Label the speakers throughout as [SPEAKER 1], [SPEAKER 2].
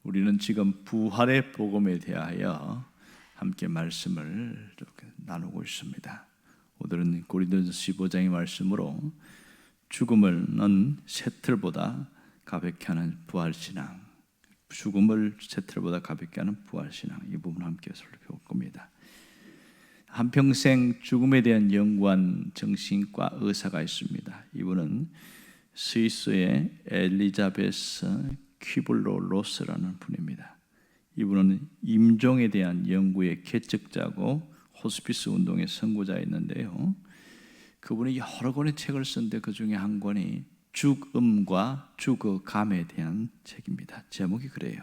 [SPEAKER 1] 우리는 지금 부활의 복음에 대하여 함께 말씀을 이렇게 나누고 있습니다. 오늘은 고린도전서 15장의 말씀으로 죽음은 쇠틀보다 가볍게 하는 부활신앙, 죽음을 쇠틀보다 가볍게 하는 부활신앙, 이 부분을 함께 살펴볼 겁니다. 한평생 죽음에 대한 연구한 정신과 의사가 있습니다. 이분은 스위스의 엘리자베스 퀴블로 로스라는 분입니다. 이분은 임종에 대한 연구의 개척자고 호스피스 운동의 선구자였는데요. 그분이 여러 권의 책을 쓴데 그 중에 한 권이 죽음과 죽어감에 대한 책입니다. 제목이 그래요.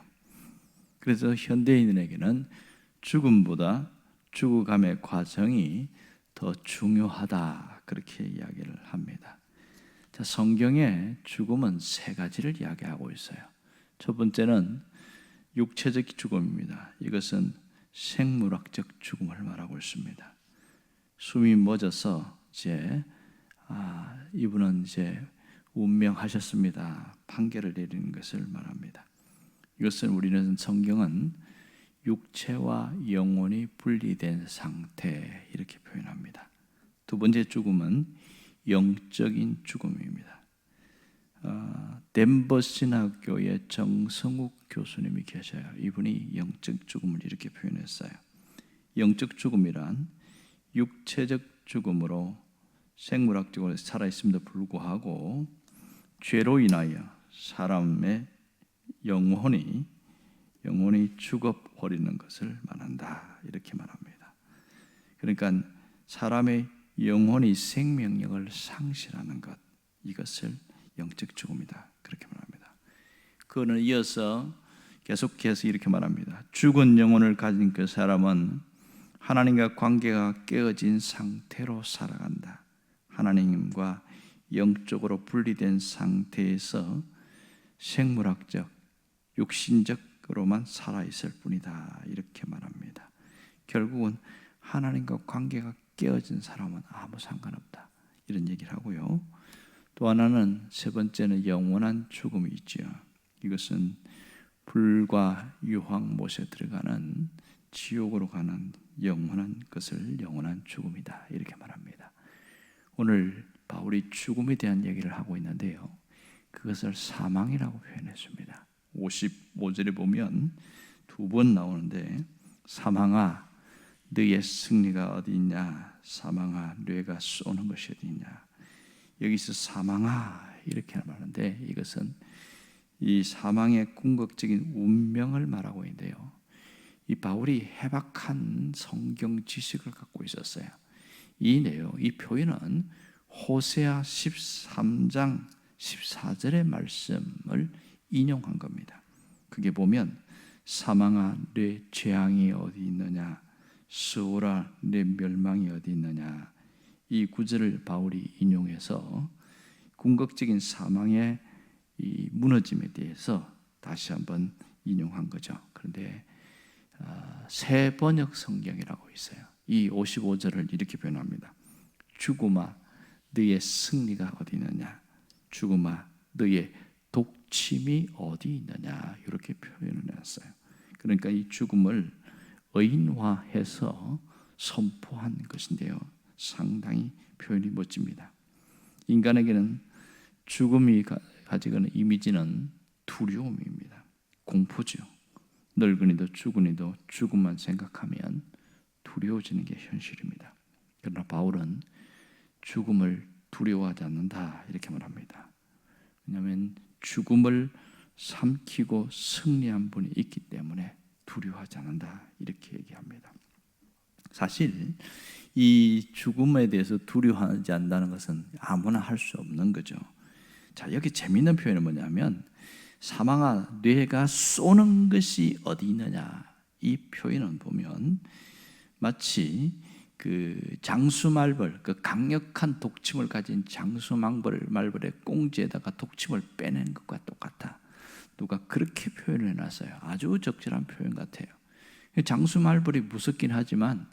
[SPEAKER 1] 그래서 현대인에게는 죽음보다 죽어감의 과정이 더 중요하다, 그렇게 이야기를 합니다. 자, 성경에 죽음은 세 가지를 이야기하고 있어요. 첫 번째는 육체적 죽음입니다. 이것은 생물학적 죽음을 말하고 있습니다. 숨이 멎어서 이분은 이제 운명하셨습니다, 판결을 내리는 것을 말합니다. 이것은 우리는 성경은 육체와 영혼이 분리된 상태, 이렇게 표현합니다. 두 번째 죽음은 영적인 죽음입니다. 덴버 신학교의 정성욱 교수님이 계셔요. 이분이 영적 죽음을 이렇게 표현했어요. 영적 죽음이란 육체적 죽음으로 생물학적으로 살아있음에도 불구하고 죄로 인하여 사람의 영혼이 죽어버리는 것을 말한다, 이렇게 말합니다. 그러니까 사람의 영혼이 생명력을 상실하는 것, 이것을 영적 죽음이다, 그렇게 말합니다. 그는 이어서 계속해서 이렇게 말합니다. 죽은 영혼을 가진 그 사람은 하나님과 관계가 깨어진 상태로 살아간다. 하나님과 영적으로 분리된 상태에서 생물학적, 육신적으로만 살아있을 뿐이다, 이렇게 말합니다. 결국은 하나님과 관계가 깨어진 사람은 아무 상관없다, 이런 얘기를 하고요. 또 하나는, 세 번째는 영원한 죽음이 있죠. 이것은 불과 유황못에 들어가는 지옥으로 가는 영원한 것을 영원한 죽음이다, 이렇게 말합니다. 오늘 바울이 죽음에 대한 얘기를 하고 있는데요, 그것을 사망이라고 표현했습니다. 55절에 보면 두 번 나오는데, 사망아 너의 승리가 어디 있냐, 사망아 뇌가 쏘는 것이 어디 있냐. 여기서 사망아 이렇게 말하는데, 이것은 이 사망의 궁극적인 운명을 말하고 있는데요, 이 바울이 해박한 성경 지식을 갖고 있었어요. 이 내용, 이 표현은 호세아 13장 14절의 말씀을 인용한 겁니다. 그게 보면 사망아 내 재앙이 어디 있느냐, 스오라 내 멸망이 어디 있느냐, 이 구절을 바울이 인용해서 궁극적인 사망의 이 무너짐에 대해서 다시 한번 인용한 거죠. 그런데 새 번역 성경이라고 있어요. 이 55절을 이렇게 표현합니다. 죽음아 너의 승리가 어디 있느냐, 죽음아 너의 독침이 어디 있느냐, 이렇게 표현을 했어요. 그러니까 이 죽음을 의인화해서 선포한 것인데요, 상당히 표현이 멋집니다. 인간에게는 죽음이 가지고 있는 이미지는 두려움입니다. 공포죠. 늙은이도 죽은이도 죽음만 생각하면 두려워지는 게 현실입니다. 그러나 바울은 죽음을 두려워하지 않는다, 이렇게 말합니다. 왜냐하면 죽음을 삼키고 승리한 분이 있기 때문에 두려워하지 않는다, 이렇게 얘기합니다. 사실 이 죽음에 대해서 두려워하지 않는다는 것은 아무나 할 수 없는 거죠. 자, 여기 재미있는 표현은 뭐냐면, 사망아 뇌가 쏘는 것이 어디 있느냐, 이 표현은 보면 마치 그 장수말벌, 그 강력한 독침을 가진 장수말벌의 꽁지에다가 독침을 빼낸 것과 똑같다. 누가 그렇게 표현을 해놨어요. 아주 적절한 표현 같아요. 장수말벌이 무섭긴 하지만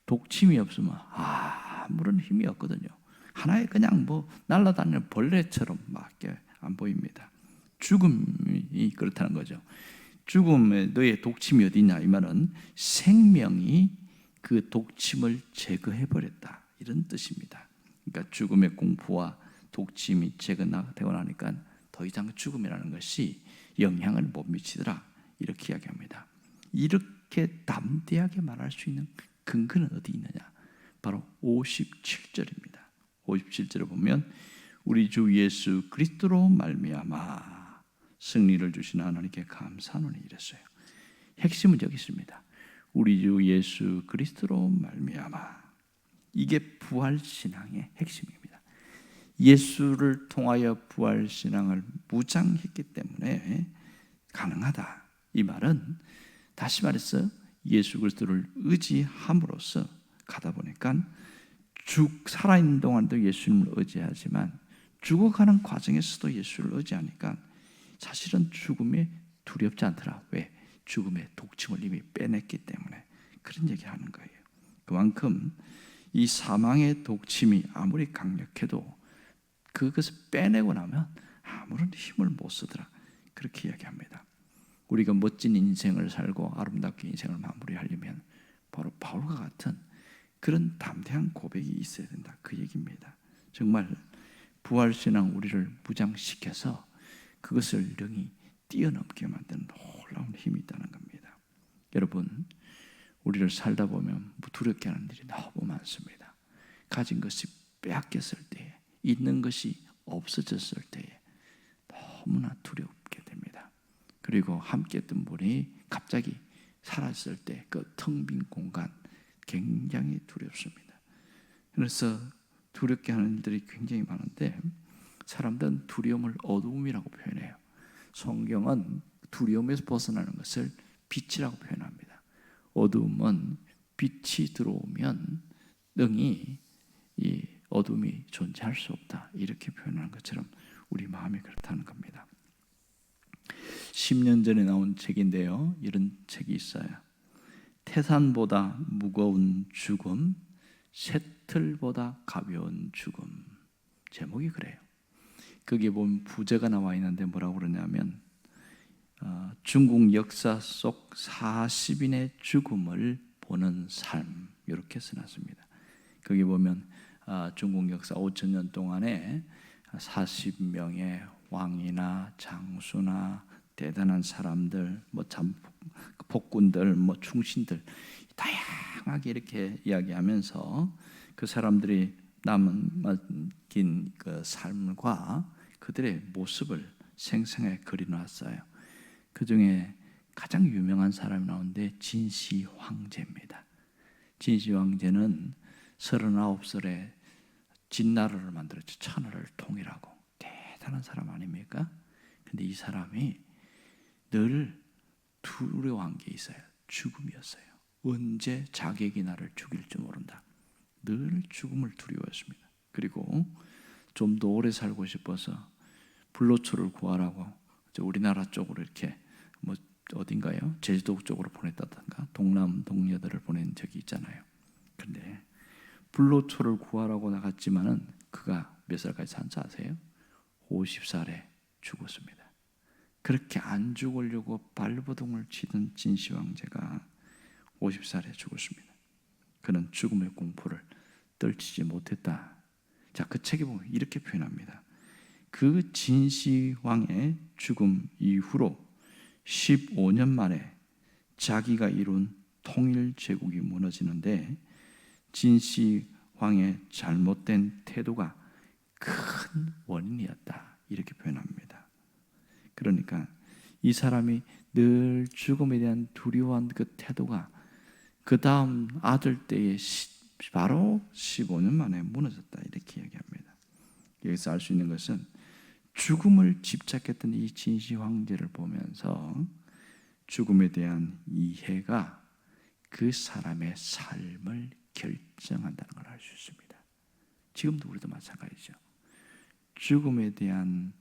[SPEAKER 1] 독침이 없으면 아무런 힘이 없거든요. 하나의 그냥 날아다니는 벌레처럼 밖에 안 보입니다. 죽음이 그렇다는 거죠. 죽음에 너의 독침이 어디냐 이 말은 생명이 그 독침을 제거해 버렸다 이런 뜻입니다. 그러니까 죽음의 공포와 독침이 제거되고 나니까 더 이상 죽음이라는 것이 영향을 못 미치더라 이렇게 이야기합니다. 이렇게 담대하게 말할 수 있는 근거는 어디 있느냐? 바로 57절입니다. 57절을 보면 우리 주 예수 그리스도로 말미암아 승리를 주신 하나님께 감사하노니 이랬어요. 핵심은 여기 있습니다. 우리 주 예수 그리스도로 말미암아. 이게 부활신앙의 핵심입니다. 예수를 통하여 부활신앙을 무장했기 때문에 가능하다. 이 말은 다시 말해서 예수 그리스도를 의지함으로써 가다 보니까 살아있는 동안도 예수님을 의지하지만 죽어가는 과정에서도 예수를 의지하니까 사실은 죽음이 두렵지 않더라. 왜? 죽음의 독침을 이미 빼냈기 때문에 그런 얘기를 하는 거예요. 그만큼 이 사망의 독침이 아무리 강력해도 그것을 빼내고 나면 아무런 힘을 못 쓰더라. 그렇게 이야기합니다. 우리가 멋진 인생을 살고 아름답게 인생을 마무리하려면 바로 바울과 같은 그런 담대한 고백이 있어야 된다. 그 얘기입니다. 정말 부활신앙 우리를 무장시켜서 그것을 능히 뛰어넘게 만드는 놀라운 힘이 있다는 겁니다. 여러분, 우리를 살다 보면 두렵게 하는 일이 너무 많습니다. 가진 것이 빼앗겼을 때에, 있는 것이 없어졌을 때에 너무나 두렵게 됩니다. 그리고 함께 했던 분이 갑자기 사라졌을 때 그 텅 빈 공간 굉장히 두렵습니다. 그래서 두렵게 하는 일들이 굉장히 많은데 사람들은 두려움을 어두움이라고 표현해요. 성경은 두려움에서 벗어나는 것을 빛이라고 표현합니다. 어두움은 빛이 들어오면 능히 이 어둠이 존재할 수 없다. 이렇게 표현하는 것처럼 우리 마음이 그렇다는 겁니다. 10년 전에 나온 책인데요. 이런 책이 있어요. 태산보다 무거운 죽음, 쇠틀보다 가벼운 죽음. 제목이 그래요. 거기에 보면 부제가 나와 있는데 뭐라고 그러냐면 중국 역사 속 40인의 죽음을 보는 삶 이렇게 써놨습니다. 거기 보면 중국 역사 5,000년 동안에 40명의 왕이나 장수나 대단한 사람들, 복군들, 충신들 다양하게 이렇게 이야기하면서 그 사람들이 남긴 그 삶과 그들의 모습을 생생하게 그려놨어요. 그 중에 가장 유명한 사람이 나오는데 진시 황제입니다. 진시 황제는 39살에 진나라를 만들었죠. 천하를 통일하고 대단한 사람 아닙니까? 근데 이 사람이 늘 두려워한 게 있어요. 죽음이었어요. 언제 자객이 나를 죽일지 모른다. 늘 죽음을 두려워했습니다. 그리고 좀 더 오래 살고 싶어서 불로초를 구하라고 우리나라 쪽으로 이렇게 어딘가요? 제주도 쪽으로 보냈다던가 동남 동료들을 보낸 적이 있잖아요. 그런데 불로초를 구하라고 나갔지만은 그가 몇 살까지 산지 아세요? 50살에 죽었습니다. 그렇게 안 죽으려고 발버둥을 치던 진시 황제가 50살에 죽었습니다. 그는 죽음의 공포를 떨치지 못했다. 자, 그 책에 보면 이렇게 표현합니다. 그 진시 왕의 죽음 이후로 15년 만에 자기가 이룬 통일 제국이 무너지는데 진시 왕의 잘못된 태도가 큰 원인이었다. 이렇게 표현합니다. 그러니까 이 사람이 늘 죽음에 대한 두려워한 그 태도가 그 다음 아들 때에 바로 15년 만에 무너졌다. 이렇게 얘기합니다. 여기서 알 수 있는 것은 죽음을 집착했던 이 진시 황제를 보면서 죽음에 대한 이해가 그 사람의 삶을 결정한다는 걸 알 수 있습니다. 지금도 우리도 마찬가지죠. 죽음에 대한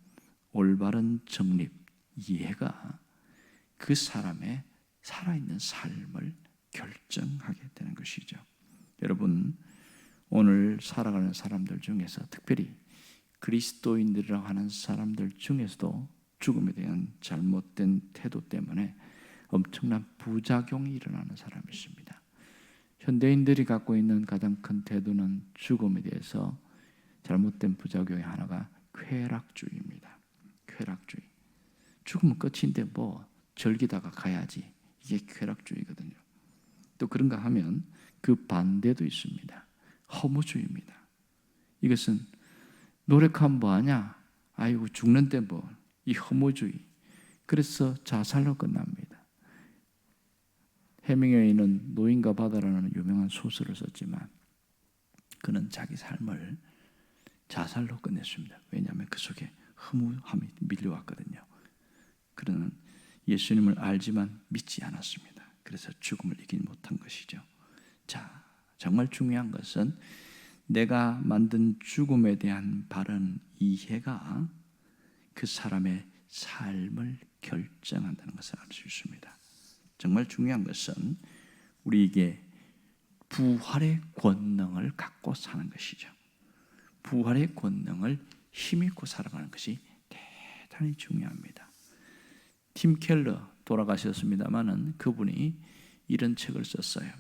[SPEAKER 1] 올바른 정립, 이해가 그 사람의 살아있는 삶을 결정하게 되는 것이죠. 여러분, 오늘 살아가는 사람들 중에서 특별히 그리스도인들이라고 하는 사람들 중에서도 죽음에 대한 잘못된 태도 때문에 엄청난 부작용이 일어나는 사람이 있습니다. 현대인들이 갖고 있는 가장 큰 태도는 죽음에 대해서 잘못된 부작용의 하나가 쾌락주의입니다. 쾌락주의. 죽으면 끝인데 뭐 즐기다가 가야지. 이게 쾌락주의거든요. 또 그런가 하면 그 반대도 있습니다. 허무주의입니다. 이것은 노력하면 뭐하냐? 아이고 죽는데 뭐. 이 허무주의. 그래서 자살로 끝납니다. 해밍웨이는 노인과 바다라는 유명한 소설을 썼지만 그는 자기 삶을 자살로 끝냈습니다. 왜냐하면 그 속에 허무함이 밀려왔거든요. 그는 예수님을 알지만 믿지 않았습니다. 그래서 죽음을 이기지 못한 것이죠. 자, 정말 중요한 것은 내가 만든 죽음에 대한 바른 이해가 그 사람의 삶을 결정한다는 것을 알 수 있습니다. 정말 중요한 것은 우리에게 부활의 권능을 갖고 사는 것이죠. 부활의 권능을 힘입고 살아가는 것이 대단히 중요합니다. 팀 켈러 돌아가셨습니다마는 그분이 이런 책을 썼어요.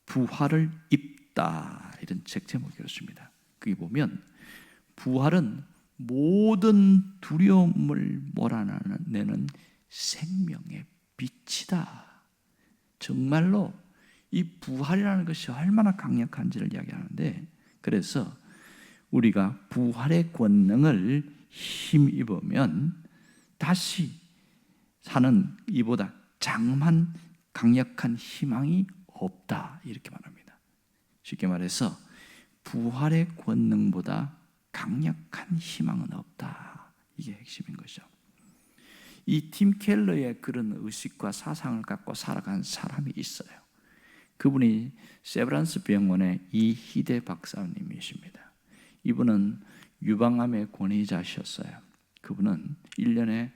[SPEAKER 1] 부활을 입다 이런 책 제목이었습니다. 거기 보면 부활은 모든 두려움을 몰아내는 생명의 빛이다. 정말로 이 부활이라는 것이 얼마나 강력한지를 이야기하는데, 그래서 우리가 부활의 권능을 힘입으면 다시 사는 이보다 장한 강력한 희망이 없다 이렇게 말합니다. 쉽게 말해서 부활의 권능보다 강력한 희망은 없다. 이게 핵심인 것이죠. 이 팀 켈러의 그런 의식과 사상을 갖고 살아간 사람이 있어요. 그분이 세브란스 병원의 이희대 박사님이십니다. 이분은 유방암의 권위자셨어요. 그분은 1년에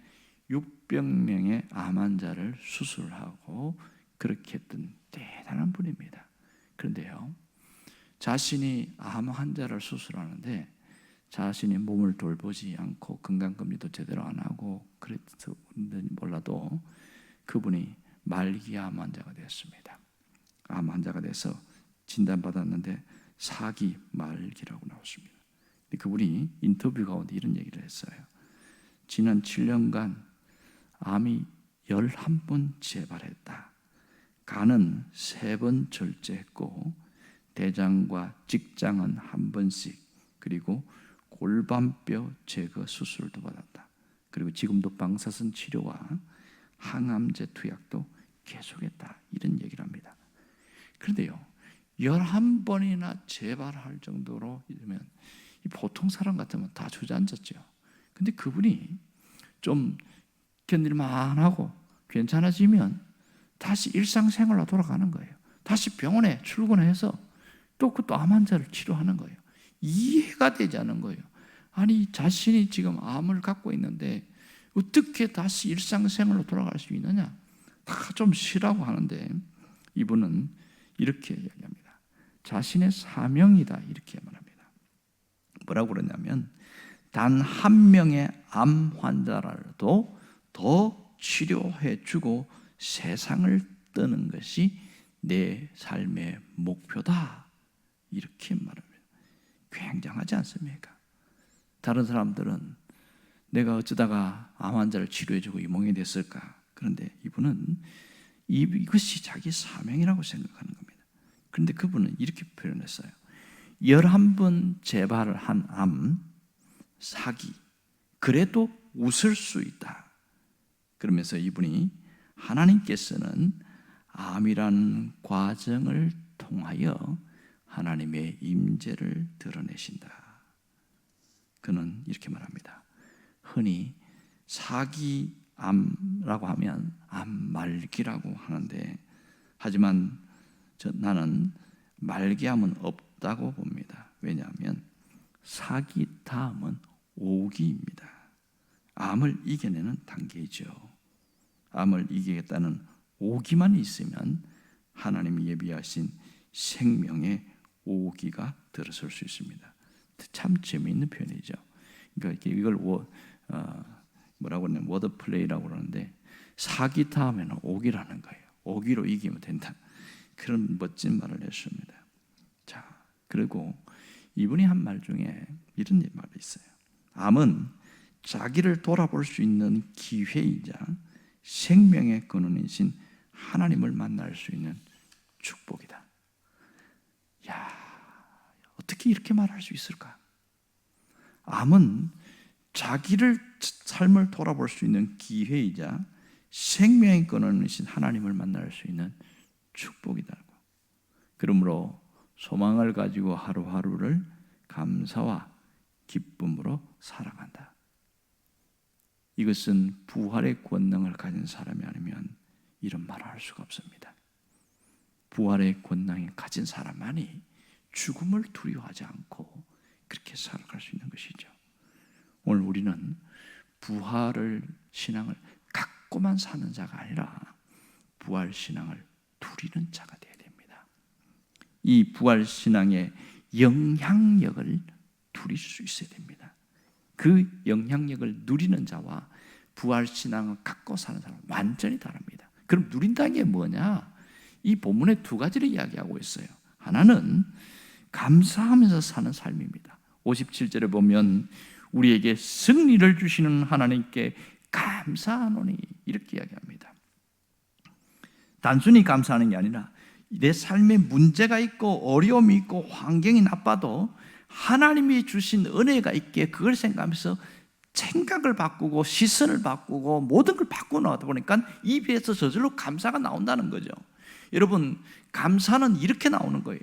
[SPEAKER 1] 600명의 암 환자를 수술하고 그렇게 했던 대단한 분입니다. 그런데요, 자신이 암 환자를 수술하는데 자신이 몸을 돌보지 않고 건강검진도 제대로 안 하고 그랬는지 몰라도 그분이 말기 암 환자가 되었습니다. 암 환자가 돼서 진단받았는데 사기 말기라고 나왔습니다. 그분이 인터뷰 가운데 이런 얘기를 했어요. 지난 7년간 암이 11번 재발했다. 간은 3번 절제했고 대장과 직장은 1번씩, 그리고 골반뼈 제거 수술도 받았다. 그리고 지금도 방사선 치료와 항암제 투약도 계속했다. 이런 얘기를 합니다. 그런데요, 11번이나 재발할 정도로 이러면 보통 사람 같으면 다 주저앉았죠. 근데 그분이 좀 견딜만 하고 괜찮아지면 다시 일상생활로 돌아가는 거예요. 다시 병원에 출근해서 또 암 환자를 치료하는 거예요. 이해가 되지 않는 거예요. 아니, 자신이 지금 암을 갖고 있는데 어떻게 다시 일상생활로 돌아갈 수 있느냐? 다 좀 쉬라고 하는데 이분은 이렇게 이야기합니다. 자신의 사명이다 이렇게 말합니다. 뭐라고 그러냐면 단 한 명의 암 환자라도 더 치료해주고 세상을 떠는 것이 내 삶의 목표다 이렇게 말합니다. 굉장하지 않습니까? 다른 사람들은 내가 어쩌다가 암 환자를 치료해주고 이몽이 됐을까? 그런데 이분은 이것이 자기 사명이라고 생각하는 겁니다. 그런데 그분은 이렇게 표현했어요. 11번 재발을 한 암, 사기, 그래도 웃을 수 있다. 그러면서 이분이 하나님께서는 암이라는 과정을 통하여 하나님의 임재를 드러내신다. 그는 이렇게 말합니다. 흔히 사기암라고 하면 암 말기라고 하는데, 하지만 나는 말기암은 없다고 봅니다. 왜냐하면 사기 다음은 오기입니다. 암을 이겨내는 단계이죠. 암을 이기겠다는 오기만 있으면 하나님이 예비하신 생명의 오기가 들어설 수 있습니다. 참 재미있는 표현이죠. 그러니까 이걸 뭐라고 하냐면 워드 플레이라고 그러는데, 사기타 하면 오기라는 거예요. 오기로 이기면 된다. 그런 멋진 말을 했습니다. 자, 그리고 이분이 한 말 중에 이런 말이 있어요. 암은 자기를 돌아볼 수 있는 기회이자 생명의 근원이신 하나님을 만날 수 있는 축복이다. 야, 어떻게 이렇게 말할 수 있을까? 암은 자기를 삶을 돌아볼 수 있는 기회이자 생명의 근원이신 하나님을 만날 수 있는 축복이다고. 그러므로 소망을 가지고 하루하루를 감사와 기쁨으로 살아간다. 이것은 부활의 권능을 가진 사람이 아니면 이런 말을 할 수가 없습니다. 부활의 권능을 가진 사람만이 죽음을 두려워하지 않고 그렇게 살아갈 수 있는 것이죠. 오늘 우리는 부활을 신앙을 갖고만 사는 자가 아니라 부활 신앙을 누리는 자가 되어야 됩니다. 이 부활 신앙의 영향력을 누릴 수 있어야 됩니다. 그 영향력을 누리는 자와 부활 신앙을 갖고 사는 사람은 완전히 다릅니다. 그럼 누린다는 게 뭐냐? 이 본문에 두 가지를 이야기하고 있어요. 하나는 감사하면서 사는 삶입니다. 57절에 보면 우리에게 승리를 주시는 하나님께 감사하노니 이렇게 이야기합니다. 단순히 감사하는 게 아니라 내 삶에 문제가 있고 어려움이 있고 환경이 나빠도 하나님이 주신 은혜가 있기에 그걸 생각하면서 생각을 바꾸고 시선을 바꾸고 모든 걸 바꾸고 나오다 보니까 입에서 저절로 감사가 나온다는 거죠. 여러분, 감사는 이렇게 나오는 거예요.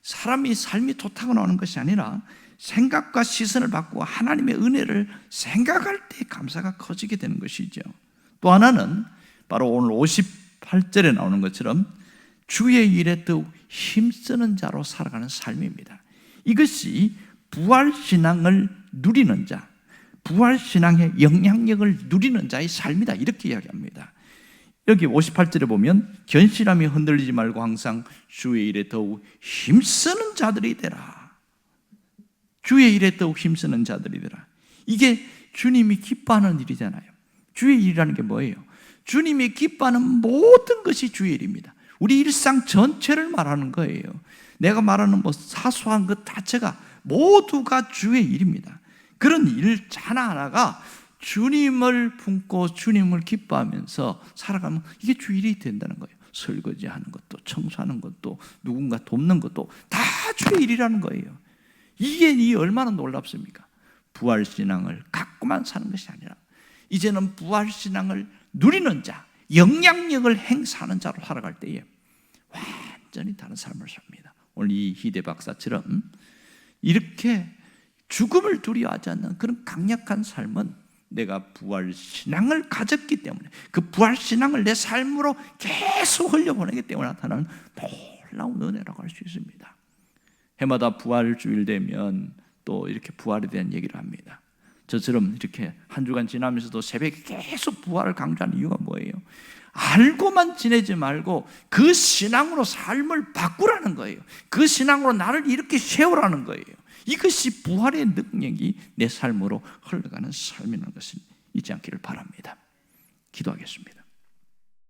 [SPEAKER 1] 사람이 삶이 좋다고 나오는 것이 아니라 생각과 시선을 바꾸고 하나님의 은혜를 생각할 때 감사가 커지게 되는 것이죠. 또 하나는 바로 오늘 58절에 나오는 것처럼 주의 일에 더욱 힘쓰는 자로 살아가는 삶입니다. 이것이 부활신앙을 누리는 자, 부활신앙의 영향력을 누리는 자의 삶이다 이렇게 이야기합니다. 여기 58절에 보면 견실함이 흔들리지 말고 항상 주의 일에 더욱 힘쓰는 자들이 되라. 주의 일에 더욱 힘쓰는 자들이 되라. 이게 주님이 기뻐하는 일이잖아요. 주의 일이라는 게 뭐예요? 주님이 기뻐하는 모든 것이 주의 일입니다. 우리 일상 전체를 말하는 거예요. 내가 말하는 사소한 것 자체가 모두가 주의 일입니다. 그런 일 하나하나가 주님을 품고 주님을 기뻐하면서 살아가면 이게 주의 일이 된다는 거예요. 설거지하는 것도 청소하는 것도 누군가 돕는 것도 다 주의 일이라는 거예요. 이게 얼마나 놀랍습니까? 부활신앙을 갖고만 사는 것이 아니라 이제는 부활신앙을 누리는 자, 영향력을 행사하는 자로 살아갈 때에 완전히 다른 삶을 삽니다. 오늘 이 희대 박사처럼 이렇게 죽음을 두려워하지 않는 그런 강력한 삶은 내가 부활신앙을 가졌기 때문에 그 부활신앙을 내 삶으로 계속 흘려보내기 때문에 나타나는 놀라운 은혜라고 할 수 있습니다. 해마다 부활주일 되면 또 이렇게 부활에 대한 얘기를 합니다. 저처럼 이렇게 한 주간 지나면서도 새벽에 계속 부활을 강조하는 이유가 뭐예요? 알고만 지내지 말고 그 신앙으로 삶을 바꾸라는 거예요. 그 신앙으로 나를 이렇게 세우라는 거예요. 이것이 부활의 능력이 내 삶으로 흘러가는 삶이라는 것을 잊지 않기를 바랍니다. 기도하겠습니다.